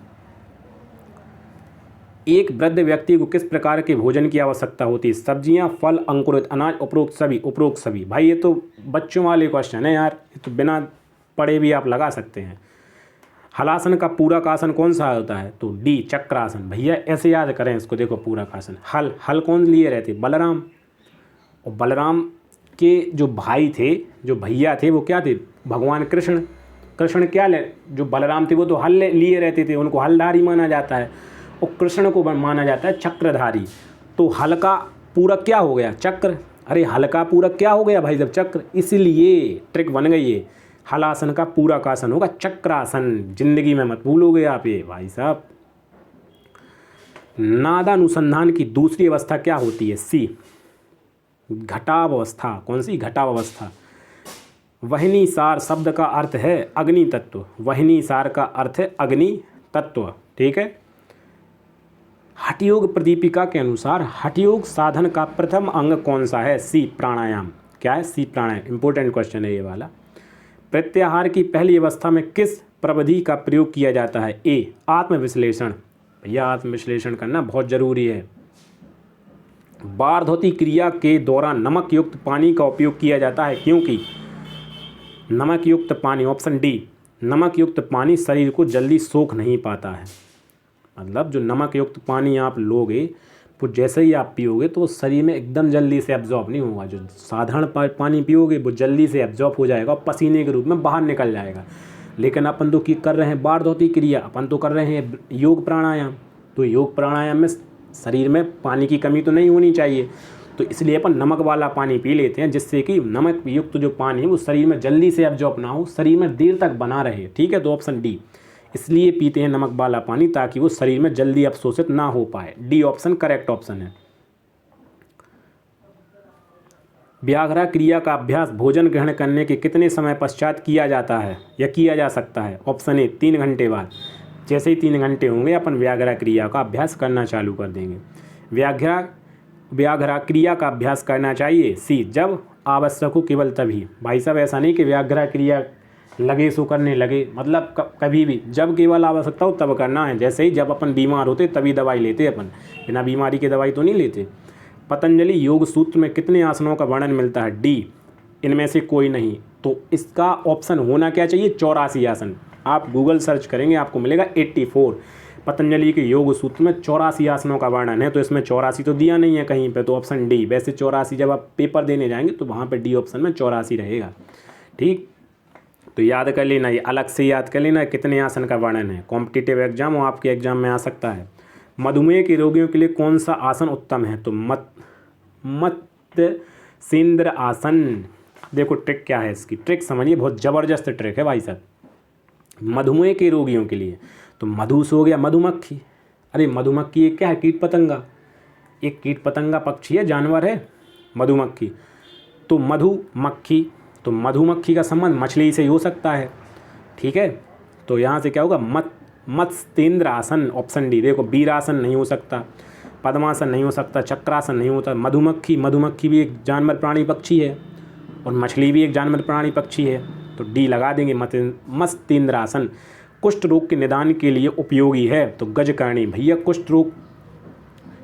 एक वृद्ध व्यक्ति को किस प्रकार के भोजन की आवश्यकता होती है? सब्जियां, फल, अंकुरित अनाज। उपरोक्त सभी। उपरोक्त सभी। भाई ये तो बच्चों वाले क्वेश्चन है यार, ये तो बिना पढ़े भी आप लगा सकते हैं। हलासन का पूरक आसन कौन सा होता है? तो डी चक्रासन। भैया ऐसे याद करें इसको, देखो पूरक आसन। हल कौन लिए रहते? बलराम। और बलराम के जो भाई थे, जो भैया थे, वो क्या थे? भगवान कृष्ण। कृष्ण क्या जो बलराम थे वो तो हल लिए रहते थे, उनको हलधारी माना जाता है, और कृष्ण को माना जाता है चक्रधारी। तो हल का पूरक क्या हो गया? चक्र। अरे हल का पूरक क्या हो गया भाई जब? चक्र। इसलिए ट्रिक बन गई है, हलासन का पूरक आसन होगा चक्रासन। जिंदगी में मत भूलोगे आप ये भाई साहब। नादानुसंधान की दूसरी अवस्था क्या होती है? सी घटाव अवस्था। कौन सी? घटाव अवस्था। वहनी सार शब्द का अर्थ है अग्नि तत्व। वहनी सार का अर्थ है अग्नि तत्व। ठीक है। हठयोग प्रदीपिका के अनुसार हठयोग साधन का प्रथम अंग कौन सा है? सी प्राणायाम। क्या है? सी प्राणायाम। इंपॉर्टेंट क्वेश्चन है ये वाला। प्रत्याहार की पहली अवस्था में किस प्रविधि का प्रयोग किया जाता है? ए आत्मविश्लेषण। भैया आत्मविश्लेषण करना बहुत जरूरी है। बारधोती क्रिया के दौरान नमक युक्त पानी का उपयोग किया जाता है क्योंकि नमक युक्त पानी, ऑप्शन डी, नमक युक्त पानी शरीर को जल्दी सोख नहीं पाता है। मतलब जो नमक युक्त पानी आप लोगे वो जैसे ही आप पियोगे तो शरीर में एकदम जल्दी से एब्जॉर्ब नहीं होगा। जो साधारण पानी पियोगे वो जल्दी से एब्जॉर्ब हो जाएगा और पसीने के रूप में बाहर निकल जाएगा। लेकिन अपन तो कर रहे हैं वार्धौतिकी क्रिया, अपन तो कर रहे हैं योग प्राणायाम। तो योग प्राणायाम में शरीर में पानी की कमी तो नहीं होनी चाहिए, तो इसलिए अपन नमक वाला पानी पी लेते हैं, जिससे कि नमक युक्त जो पानी है वो शरीर में जल्दी से एब्जॉर्ब ना हो, शरीर में देर तक बना रहे। ठीक है, तो ऑप्शन डी, इसलिए पीते हैं नमक वाला पानी ताकि वो शरीर में जल्दी अवशोषित ना हो पाए। डी ऑप्शन करेक्ट ऑप्शन है। व्याघ्र क्रिया का अभ्यास भोजन ग्रहण करने के कितने समय पश्चात किया जाता है या किया जा सकता है? ऑप्शन ए 3 घंटे बाद। जैसे ही 3 घंटे होंगे अपन व्याघ्र क्रिया का अभ्यास करना चालू कर देंगे। व्याघ्र क्रिया का अभ्यास करना चाहिए सी, जब आवश्यक हो केवल तभी। भाई साहब ऐसा नहीं कि व्याघ्र क्रिया लगे सो करने लगे, मतलब कभी भी जब केवल आवश्यकता हो तब करना है। जैसे ही जब अपन बीमार होते तभी दवाई लेते अपन, बिना बीमारी के दवाई तो नहीं लेते। पतंजलि योग सूत्र में कितने आसनों का वर्णन मिलता है? डी, इनमें से कोई नहीं। तो इसका ऑप्शन होना क्या चाहिए? 84 आसन। आप गूगल सर्च करेंगे आपको मिलेगा 84। पतंजलि के योग सूत्र में 84 आसनों का वर्णन है, तो इसमें 84 तो दिया नहीं है कहीं पे, तो ऑप्शन डी। वैसे 84 जब आप पेपर देने जाएंगे तो वहाँ पे डी ऑप्शन में 84 रहेगा। ठीक, तो याद कर लेना, ये अलग से याद कर लेना कितने आसन का वर्णन है। कॉम्पिटिटिव एग्जाम और आपके एग्जाम में आ सकता है। मधुमेह के रोगियों के लिए कौन सा आसन उत्तम है? तो मत्स्येंद्र आसन। देखो ट्रिक क्या है इसकी, ट्रिक समझिए, बहुत ज़बरदस्त ट्रिक है भाई साहब। मधुमेह के रोगियों के लिए तो मधु से हो गया मधुमक्खी। अरे मधुमक्खी एक क्या है? कीट पतंगा, एक कीट पतंगा पक्षी है, जानवर है मधुमक्खी। तो मधुमक्खी, तो मधुमक्खी का संबंध मछली से ही हो सकता है। ठीक है, तो यहाँ से क्या होगा? मत्स्येंद्र आसन, ऑप्शन डी। देखो वीरासन नहीं हो सकता, पद्मासन नहीं हो सकता, चक्रासन नहीं होता। मधुमक्खी भी एक जानवर प्राणी पक्षी है और मछली भी एक जानवर प्राणी पक्षी है, तो डी लगा देंगे मत्स्येंद्र आसन। कुष्ठ रोग के निदान के लिए उपयोगी है? तो गजकर्णी। भैया कुष्ठ रोग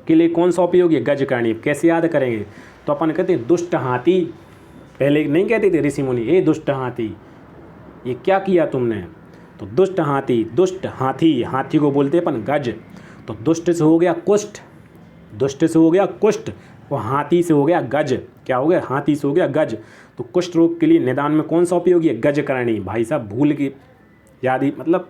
के लिए कौन सा उपयोगी है? गजकर्णी। कैसे याद करेंगे? तो अपन कहते हैं दुष्ट हाथी, पहले नहीं कहते थे ऋषि मुनि, ए दुष्ट हाथी ये क्या किया तुमने? तो दुष्ट हाथी, हाथी को बोलते हैं अपन गज। तो दुष्ट से हो गया कुष्ठ, दुष्ट से हो गया कुष्ठ, और हाथी से हो गया गज। क्या हो गया? हाथी से हो गया गज। तो कुष्ठ रोग के लिए निदान में कौन सा उपयोगी है? गजकर्णी। भाई साहब भूल की याद ही, मतलब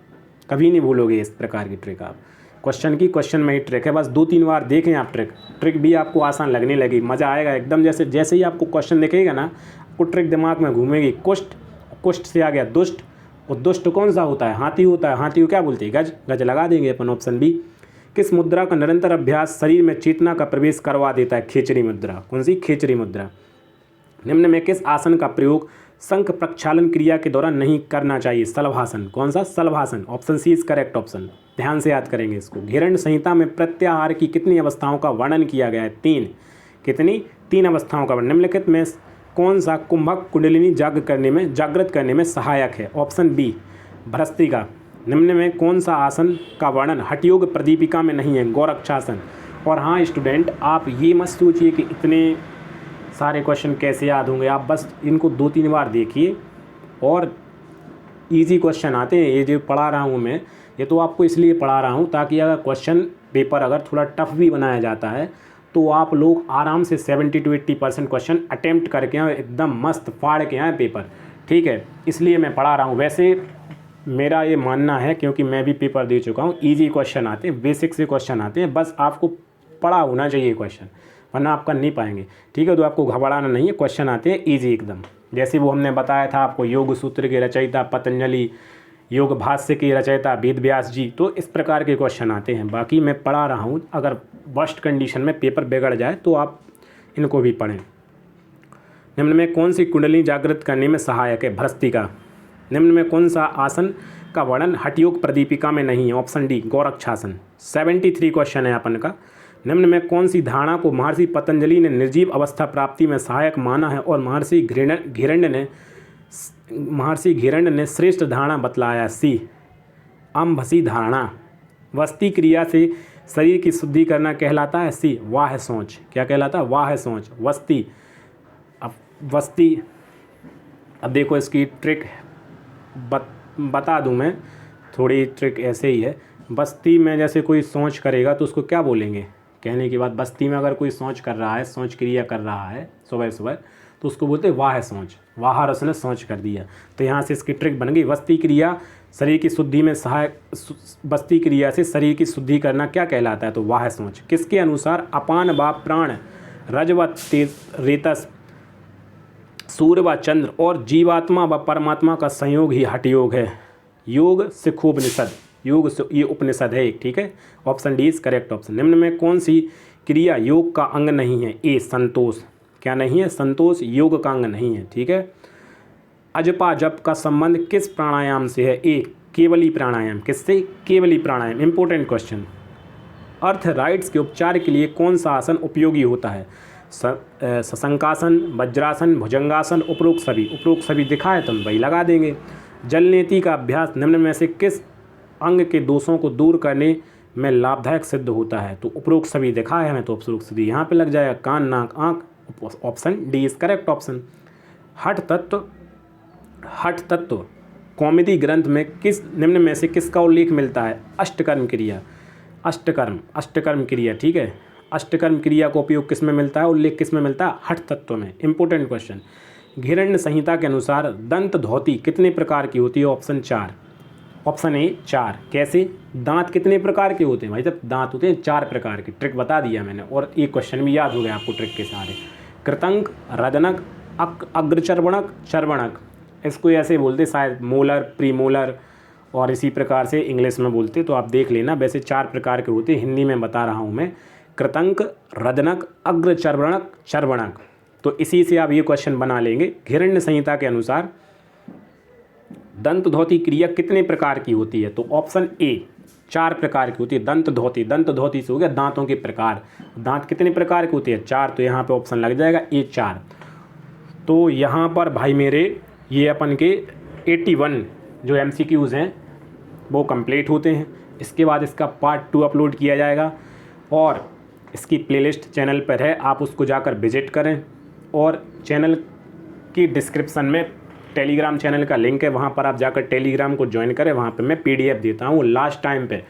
कभी नहीं भूलोगे इस प्रकार की ट्रिक आप। क्वेश्चन में ही ट्रिक है, बस 2-3 बार देखें आप ट्रिक भी आपको आसान लगने लगी, मज़ा आएगा एकदम। जैसे ही आपको क्वेश्चन दिखेगा ना, आपको ट्रिक दिमाग में घूमेगी। कुष्ठ से आ गया दुष्ट, और दुष्ट कौन सा होता है? हाथी होता है। हाथी को क्या बोलते हैं? गज लगा देंगे अपन ऑप्शन बी। किस मुद्रा का निरंतर अभ्यास शरीर में चेतना का प्रवेश करवा देता है? खेचरी मुद्रा। कौन सी? खेचरी मुद्रा। निम्न में किस आसन का प्रयोग शंख प्रक्षालन क्रिया के दौरान नहीं करना चाहिए? शलभासन। कौन सा? शलभासन। Option C is correct option. ध्यान से याद करेंगे इसको। घिरण्य संहिता में प्रत्याहार की कितनी अवस्थाओं का वर्णन किया गया है? 3। कितनी? 3 अवस्थाओं का वर्णन। निम्नलिखित में कौन सा कुंभक कुंडलिनी जागृत करने में सहायक है? ऑप्शन बी भ्रस्त्रिका। निम्न में कौन सा आसन का वर्णन हठयोग प्रदीपिका में नहीं है? गोरक्षासन। और हाँ स्टूडेंट, आप ये मत सोचिए कि इतने सारे क्वेश्चन कैसे याद होंगे, आप बस इनको 2-3 बार देखिए और इजी क्वेश्चन आते हैं। ये जो पढ़ा रहा हूँ मैं, ये तो आपको इसलिए पढ़ा रहा हूँ ताकि अगर क्वेश्चन पेपर अगर थोड़ा टफ भी बनाया जाता है तो आप लोग आराम से 70 to 80% क्वेश्चन अटेम्प्ट करके आए, एकदम मस्त फाड़ के आए पेपर। ठीक है, इसलिए मैं पढ़ा रहा हूँ। वैसे मेरा ये मानना है, क्योंकि मैं भी पेपर दे चुका हूँ, ईजी क्वेश्चन आते हैं, बेसिक से क्वेश्चन आते हैं, बस आपको पढ़ा होना चाहिए क्वेश्चन, वरना आप कर नहीं पाएंगे। ठीक है, तो आपको घबराना नहीं है, क्वेश्चन आते हैं ईजी एकदम। जैसे वो हमने बताया था आपको, योग सूत्र के रचयिता पतंजलि, योग भाष्य के रचयिता वेद व्यास जी, तो इस प्रकार के क्वेश्चन आते हैं। बाकी मैं पढ़ा रहा हूँ, अगर वर्स्ट कंडीशन में पेपर बिगड़ जाए तो आप इनको भी पढ़ें। निम्न में कौन सी कुंडली जागृत करने में सहायक है? भ्रस्त्रिका। निम्न में कौन सा आसन का वर्णन हठयोग प्रदीपिका में नहीं है? Option D गोरक्षासन। 73 क्वेश्चन है अपन का। निम्न में कौन सी धारणा को महर्षि पतंजलि ने निर्जीव अवस्था प्राप्ति में सहायक माना है और महर्षि घिरण्य ने श्रेष्ठ धारणा बतलाया? सी अम्भसी धारणा। वस्ती क्रिया से शरीर की शुद्धि करना कहलाता है? सी वाह सोच। क्या कहलाता है? वाह सोच। वस्ती। अब देखो इसकी ट्रिक बता दूं मैं, थोड़ी ट्रिक ऐसे ही है। बस्ती में जैसे कोई सोच करेगा तो उसको क्या बोलेंगे? कहने की बात, बस्ती में अगर कोई सोच कर रहा है, सोच क्रिया कर रहा है सुबह सुबह, तो उसको बोलते हैं वाह सोच। वाह उसने सोच कर दिया। तो यहाँ से इसकी ट्रिक बन गई, वस्ती क्रिया शरीर की शुद्धि में सहायक बस्ती क्रिया से शरीर की शुद्धि करना क्या कहलाता है? तो वाह सोच। किसके अनुसार अपान व प्राण, रज व तेज, रेतस, सूर्य व चंद्र और जीवात्मा व परमात्मा का संयोग ही हठ योग है? योग सिखोपनिषद, योग से ये उपनिषद है एक, ठीक है। Option D is correct option. निम्न में कौन सी क्रिया योग का अंग नहीं है? ए संतोष। क्या नहीं है? संतोष योग का अंग नहीं है, ठीक है। अजपा जप का संबंध किस प्राणायाम से है? ए केवली प्राणायाम। किससे? केवली प्राणायाम। Important question. अर्थराइट्स के उपचार के लिए कौन सा आसन उपयोगी होता है? शशंकासन, वज्रासन, भुजंगासन, उपरोक्त सभी। उपरोक्त सभी दिखा है तो हम वही लगा देंगे। जलनेति का अभ्यास निम्न में से किस अंग के दोषों को दूर करने में लाभदायक सिद्ध होता है? तो उपरोक्त सभी दिखा है हमें, तो उपरोक्त सभी यहाँ पे लग जाएगा। कान, नाक, आँख। Option D is correct option. हठ तत्व कौमुदी ग्रंथ में किस निम्न में से किसका उल्लेख मिलता है? अष्टकर्म क्रिया। अष्टकर्म क्रिया, ठीक है। अष्टकर्म क्रिया का उपयोग किस में मिलता है? उल्लेख किस में मिलता है? हठ तत्व में। Important question. घिरण्य संहिता के अनुसार दंत धोती कितने प्रकार की होती है? ऑप्शन 4। Option A 4। कैसे? दांत कितने प्रकार के होते हैं भाई? जब दांत होते हैं 4 प्रकार के। ट्रिक बता दिया मैंने और एक क्वेश्चन भी याद हो गया आपको ट्रिक के सारे। कृतंक, रदनक, अग्रचर्वणक, चर्वणक। इसको ऐसे बोलते शायद मोलर, प्रीमोलर और इसी प्रकार से इंग्लिश में बोलते, तो आप देख लेना। वैसे 4 प्रकार के होते हैं, हिंदी में बता रहा हूँ मैं। कृतंक, रदनक, अग्रचर्वणक, चर्वणक। तो इसी से आप ये क्वेश्चन बना लेंगे। घिरण्य संहिता के अनुसार दंत धोती क्रिया कितने प्रकार की होती है? तो ऑप्शन ए 4 प्रकार की होती है। दंत धोती, दंत धोती से हो गया दांतों के प्रकार। दांत कितने प्रकार के होते हैं? 4। तो यहाँ पे ऑप्शन लग जाएगा ए 4। तो यहाँ पर भाई मेरे ये अपन के 81 जो MCQs हैं वो कंप्लीट होते हैं। इसके बाद इसका पार्ट 2 अपलोड किया जाएगा और इसकी प्लेलिस्ट चैनल पर है, आप उसको जाकर विजिट करें। और चैनल की डिस्क्रिप्शन में टेलीग्राम चैनल का लिंक है, वहाँ पर आप जाकर टेलीग्राम को ज्वाइन करें। वहाँ पे मैं PDF देता हूँ। लास्ट टाइम पे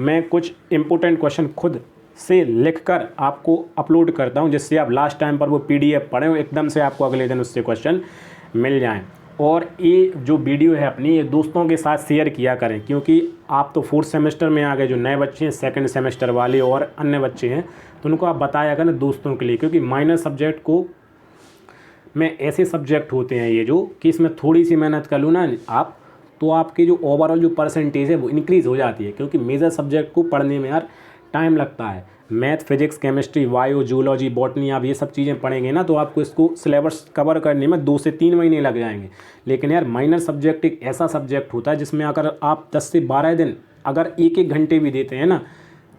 मैं कुछ इंपॉर्टेंट क्वेश्चन खुद से लिखकर आपको अपलोड करता हूँ, जिससे आप लास्ट टाइम पर वो PDF पढ़ें और एकदम से आपको अगले दिन उससे क्वेश्चन मिल जाएं। और ये जो वीडियो है अपनी, ये दोस्तों के साथ शेयर किया करें, क्योंकि आप तो 4th सेमेस्टर में आ गए। जो नए बच्चे हैं 2nd सेमेस्टर वाले और अन्य बच्चे हैं, तो उनको आप बताया करें दोस्तों के लिए। क्योंकि माइनर सब्जेक्ट को में ऐसे सब्जेक्ट होते हैं ये जो कि इसमें थोड़ी सी मेहनत कर लूँ ना आप, तो आपकी जो ओवरऑल जो परसेंटेज है वो इंक्रीज़ हो जाती है। क्योंकि मेजर सब्जेक्ट को पढ़ने में यार टाइम लगता है। Math, physics, chemistry, bio, zoology, botany, आप ये सब चीज़ें पढ़ेंगे ना, तो आपको इसको सिलेबस कवर करने में 2 से 3 महीने लग जाएंगे। लेकिन यार माइनर सब्जेक्ट एक ऐसा सब्जेक्ट होता है जिसमें अगर आप 10 से 12 दिन अगर 1-1 घंटे भी देते हैं ना,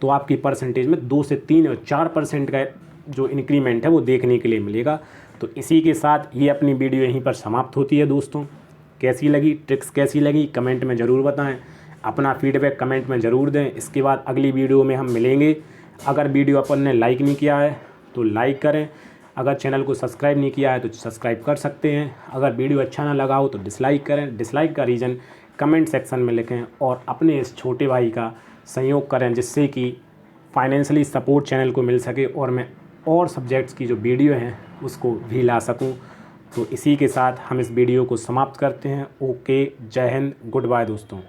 तो आपकी परसेंटेज में 2 से 3 और 4% का जो इंक्रीमेंट है वो देखने के लिए मिलेगा। तो इसी के साथ ये अपनी वीडियो यहीं पर समाप्त होती है दोस्तों। कैसी लगी, ट्रिक्स कैसी लगी, कमेंट में ज़रूर बताएं। अपना फीडबैक कमेंट में ज़रूर दें। इसके बाद अगली वीडियो में हम मिलेंगे। अगर वीडियो अपन ने लाइक नहीं किया है तो लाइक करें। अगर चैनल को सब्सक्राइब नहीं किया है तो सब्सक्राइब कर सकते हैं। अगर वीडियो अच्छा ना लगा हो तो डिसलाइक करें। डिसलाइक का रीज़न कमेंट सेक्शन में लिखें और अपने इस छोटे भाई का सहयोग करें, जिससे कि फाइनेंशियली सपोर्ट चैनल को मिल सके और मैं और सब्जेक्ट्स की जो वीडियो हैं उसको भी ला सकूं। तो इसी के साथ हम इस वीडियो को समाप्त करते हैं। ओके, जय हिंद, गुड बाय दोस्तों।